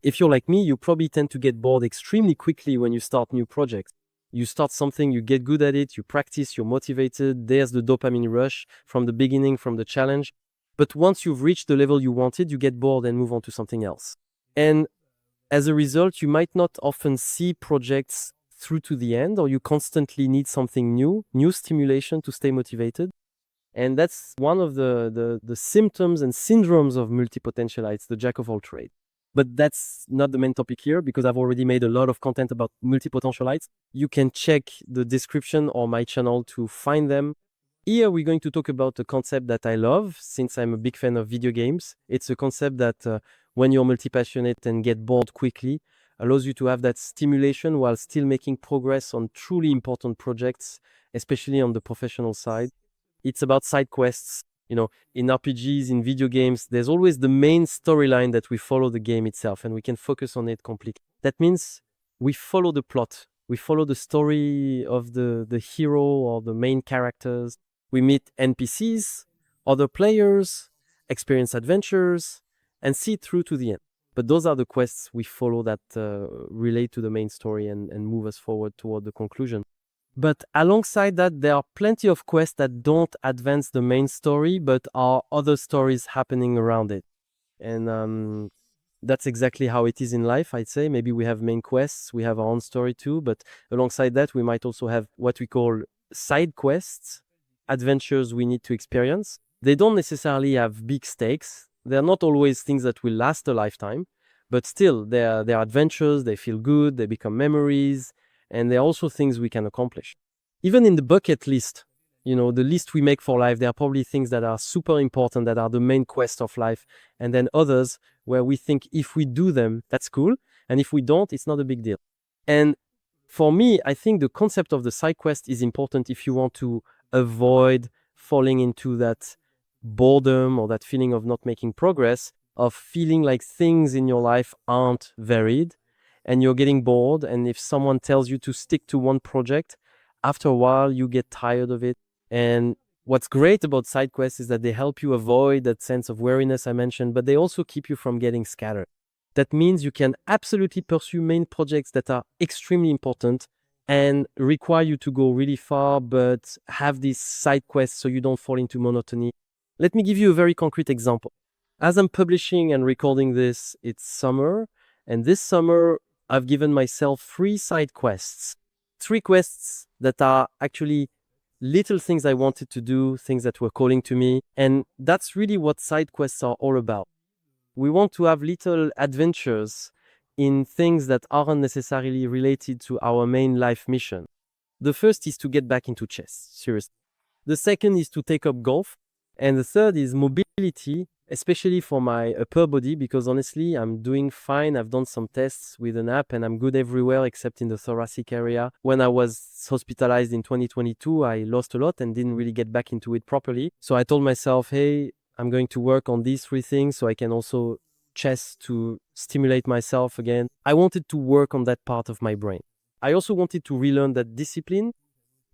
If you're like me, you probably tend to get bored extremely quickly when you start new projects. You start something, you get good at it, you practice, you're motivated, there's the dopamine rush from the beginning, from the challenge. But once you've reached the level you wanted, you get bored and move on to something else. And as a result, you might not often see projects through to the end, or you constantly need something new stimulation to stay motivated. And that's one of the symptoms and syndromes of multipotentialites, the jack of all trades. But that's not the main topic here because I've already made a lot of content about multipotentialites. You can check the description or my channel to find them. Here we're going to talk about a concept that I love since I'm a big fan of video games. It's a concept that when you're multi-passionate and get bored quickly, allows you to have that stimulation while still making progress on truly important projects, especially on the professional side. It's about side quests. You know, in RPGs, in video games, there's always the main storyline that we follow the game itself and we can focus on it completely. That means we follow the plot. We follow the story of the hero or the main characters. We meet NPCs, other players, experience adventures, and see it through to the end. But those are the quests we follow that relate to the main story and move us forward toward the conclusion. But alongside that, there are plenty of quests that don't advance the main story, but are other stories happening around it. And that's exactly how it is in life, I'd say. Maybe we have main quests, we have our own story too, but alongside that, we might also have what we call side quests, adventures we need to experience. They don't necessarily have big stakes. They're not always things that will last a lifetime, but still, they're adventures, they feel good, they become memories, and they're also things we can accomplish. Even in the bucket list, you know, the list we make for life, there are probably things that are super important, that are the main quest of life, and then others where we think if we do them, that's cool, and if we don't, it's not a big deal. And for me, I think the concept of the side quest is important if you want to avoid falling into that boredom or that feeling of not making progress, of feeling like things in your life aren't varied, and you're getting bored, and if someone tells you to stick to one project, after a while you get tired of it. And what's great about side quests is that they help you avoid that sense of weariness I mentioned, but they also keep you from getting scattered. That means you can absolutely pursue main projects that are extremely important and require you to go really far, but have these side quests so you don't fall into monotony. Let me give you a very concrete example. As I'm publishing and recording this, it's summer, and this summer I've given myself 3 side quests. 3 quests that are actually little things I wanted to do, things that were calling to me. And that's really what side quests are all about. We want to have little adventures in things that aren't necessarily related to our main life mission. The first is to get back into chess, seriously. The second is to take up golf. And the third is mobility, especially for my upper body, because honestly, I'm doing fine. I've done some tests with an app and I'm good everywhere except in the thoracic area. When I was hospitalized in 2022, I lost a lot and didn't really get back into it properly. So I told myself, hey, I'm going to work on these 3 things so I can also chess to stimulate myself again. I wanted to work on that part of my brain. I also wanted to relearn that discipline.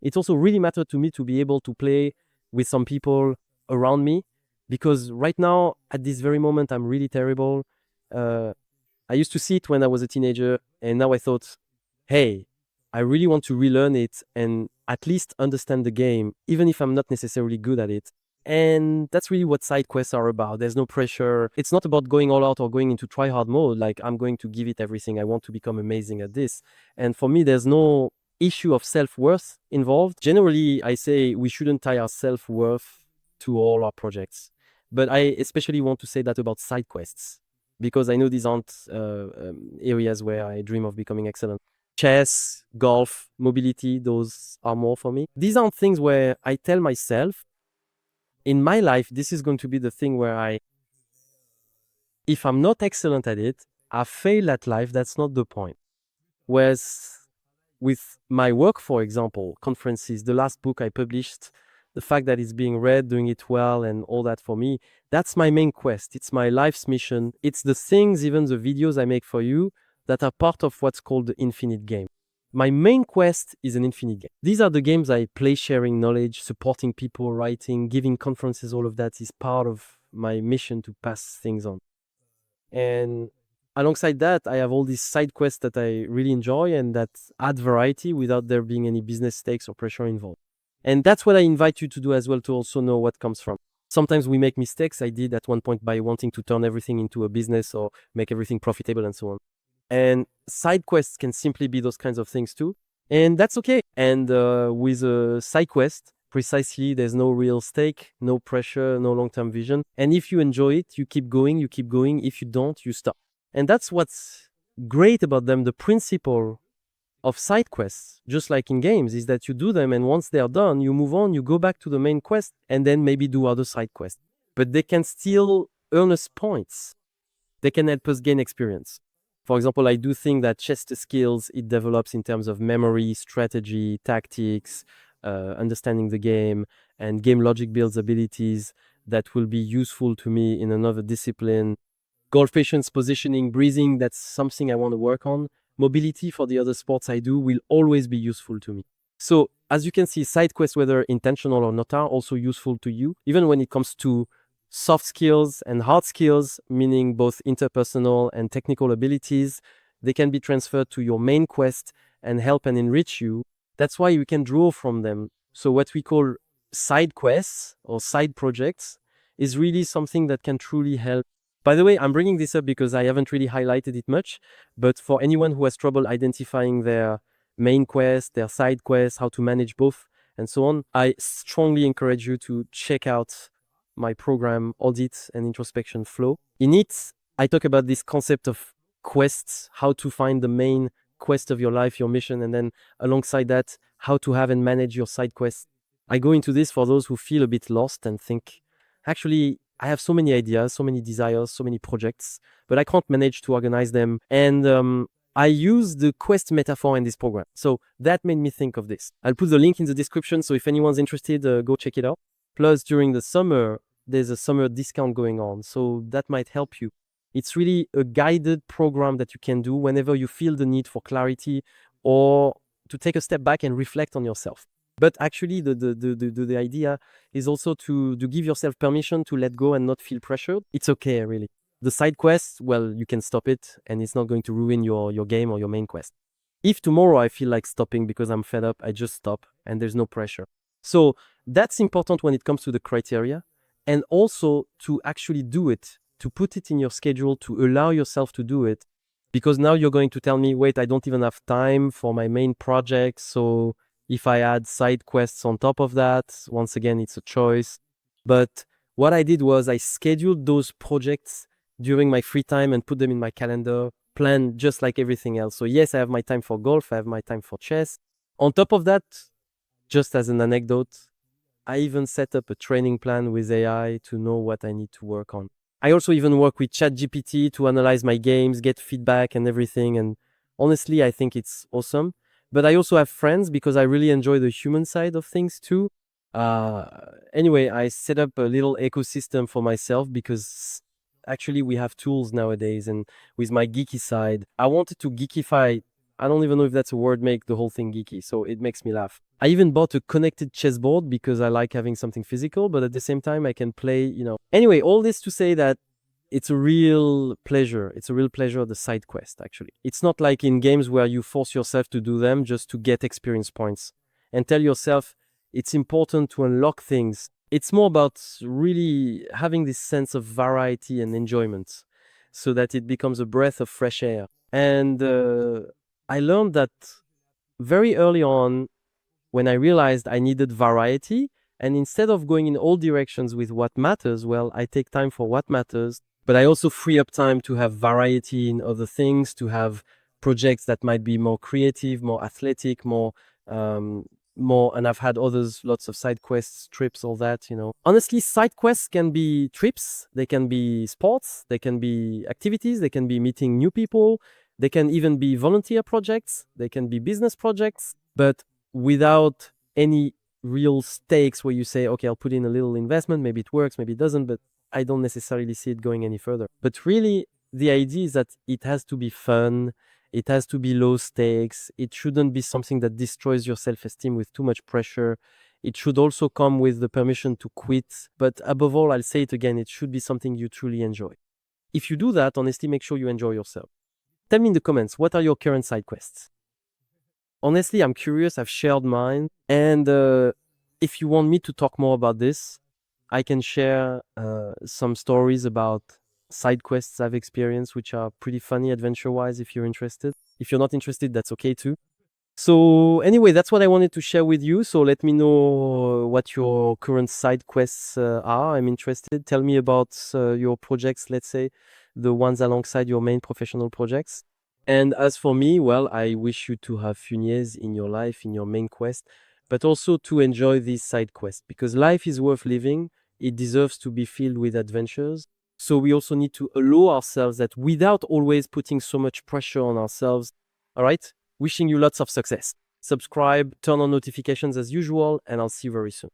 It also really mattered to me to be able to play with some people around me, because right now, at this very moment, I'm really terrible. I used to see it when I was a teenager, and now I thought, hey, I really want to relearn it and at least understand the game, even if I'm not necessarily good at it. And that's really what side quests are about. There's no pressure. It's not about going all out or going into try-hard mode, like I'm going to give it everything. I want to become amazing at this. And for me, there's no issue of self-worth involved. Generally, I say we shouldn't tie our self-worth to all our projects. But I especially want to say that about side quests, because I know these aren't areas where I dream of becoming excellent. Chess, golf, mobility, those are more for me. These aren't things where I tell myself, in my life, this is going to be the thing where if I'm not excellent at it, I fail at life. That's not the point. Whereas with my work, for example, conferences, the last book I published, the fact that it's being read, doing it well, and all that for me, that's my main quest. It's my life's mission. It's the things, even the videos I make for you, that are part of what's called the infinite game. My main quest is an infinite game. These are the games I play, sharing knowledge, supporting people, writing, giving conferences. All of that is part of my mission to pass things on. And alongside that, I have all these side quests that I really enjoy and that add variety without there being any business stakes or pressure involved. And that's what I invite you to do as well, to also know what comes from. Sometimes we make mistakes. I did at one point by wanting to turn everything into a business or make everything profitable and so on. And side quests can simply be those kinds of things too. And that's okay. And with a side quest, precisely, there's no real stake, no pressure, no long-term vision. And if you enjoy it, you keep going, you keep going. If you don't, you stop. And that's what's great about them. The principle of side quests, just like in games, is that you do them, and once they're done, you move on, you go back to the main quest, and then maybe do other side quests. But they can still earn us points. They can help us gain experience. For example, I do think that chess skills, it develops in terms of memory, strategy, tactics, understanding the game, and game logic builds abilities that will be useful to me in another discipline. Golf patience, positioning, breathing, that's something I want to work on. Mobility for the other sports I do will always be useful to me. So as you can see, side quests, whether intentional or not, are also useful to you, even when it comes to soft skills and hard skills, meaning both interpersonal and technical abilities. They can be transferred to your main quest and help and enrich you. That's why you can draw from them. So what we call side quests or side projects is really something that can truly help. By the way, I'm bringing this up because I haven't really highlighted it much, but for anyone who has trouble identifying their main quest, their side quest, how to manage both, and so on, I strongly encourage you to check out my program, Audit and Introspection Flow. In it, I talk about this concept of quests, how to find the main quest of your life, your mission, and then alongside that, how to have and manage your side quests. I go into this for those who feel a bit lost and think, actually, I have so many ideas, so many desires, so many projects, but I can't manage to organize them. And I use the quest metaphor in this program. So that made me think of this. I'll put the link in the description, so if anyone's interested, go check it out. Plus, during the summer, there's a summer discount going on, so that might help you. It's really a guided program that you can do whenever you feel the need for clarity or to take a step back and reflect on yourself. But actually, the idea is also to give yourself permission to let go and not feel pressured. It's okay, really. The side quests, well, you can stop it, and it's not going to ruin your game or your main quest. If tomorrow I feel like stopping because I'm fed up, I just stop, and there's no pressure. So that's important when it comes to the criteria, and also to actually do it, to put it in your schedule, to allow yourself to do it. Because now you're going to tell me, wait, I don't even have time for my main project, so if I add side quests on top of that, once again, it's a choice. But what I did was I scheduled those projects during my free time and put them in my calendar, planned just like everything else. So yes, I have my time for golf, I have my time for chess. On top of that, just as an anecdote, I even set up a training plan with AI to know what I need to work on. I also even work with ChatGPT to analyze my games, get feedback and everything. And honestly, I think it's awesome. But I also have friends because I really enjoy the human side of things too. Anyway, I set up a little ecosystem for myself because actually we have tools nowadays. And with my geeky side, I wanted to geekify. I don't even know if that's a word, make the whole thing geeky. So it makes me laugh. I even bought a connected chessboard because I like having something physical, but at the same time I can play, Anyway, all this to say that it's a real pleasure. It's a real pleasure, the side quest, actually. It's not like in games where you force yourself to do them just to get experience points and tell yourself it's important to unlock things. It's more about really having this sense of variety and enjoyment so that it becomes a breath of fresh air. And I learned that very early on when I realized I needed variety. And instead of going in all directions with what matters, well, I take time for what matters, but I also free up time to have variety in other things, to have projects that might be more creative, more athletic, more, and I've had others, lots of side quests, trips, all that, Honestly, side quests can be trips, they can be sports, they can be activities, they can be meeting new people, they can even be volunteer projects, they can be business projects, but without any real stakes where you say, okay, I'll put in a little investment, maybe it works, maybe it doesn't, but I don't necessarily see it going any further. But really, the idea is that it has to be fun, it has to be low stakes, it shouldn't be something that destroys your self-esteem with too much pressure. It should also come with the permission to quit, but above all, I'll say it again, it should be something you truly enjoy. If you do that, honestly, make sure you enjoy yourself. Tell me in the comments, what are your current side quests? Honestly, I'm curious. I've shared mine. And if you want me to talk more about this, I can share some stories about side quests I've experienced, which are pretty funny adventure-wise if you're interested. If you're not interested, that's okay too. So anyway, that's what I wanted to share with you. So let me know what your current side quests are. I'm interested. Tell me about your projects, let's say, the ones alongside your main professional projects. And as for me, well, I wish you to have funnies in your life, in your main quest, but also to enjoy these side quests because life is worth living. It deserves to be filled with adventures. So we also need to allow ourselves that without always putting so much pressure on ourselves. All right? Wishing you lots of success. Subscribe, turn on notifications as usual, and I'll see you very soon.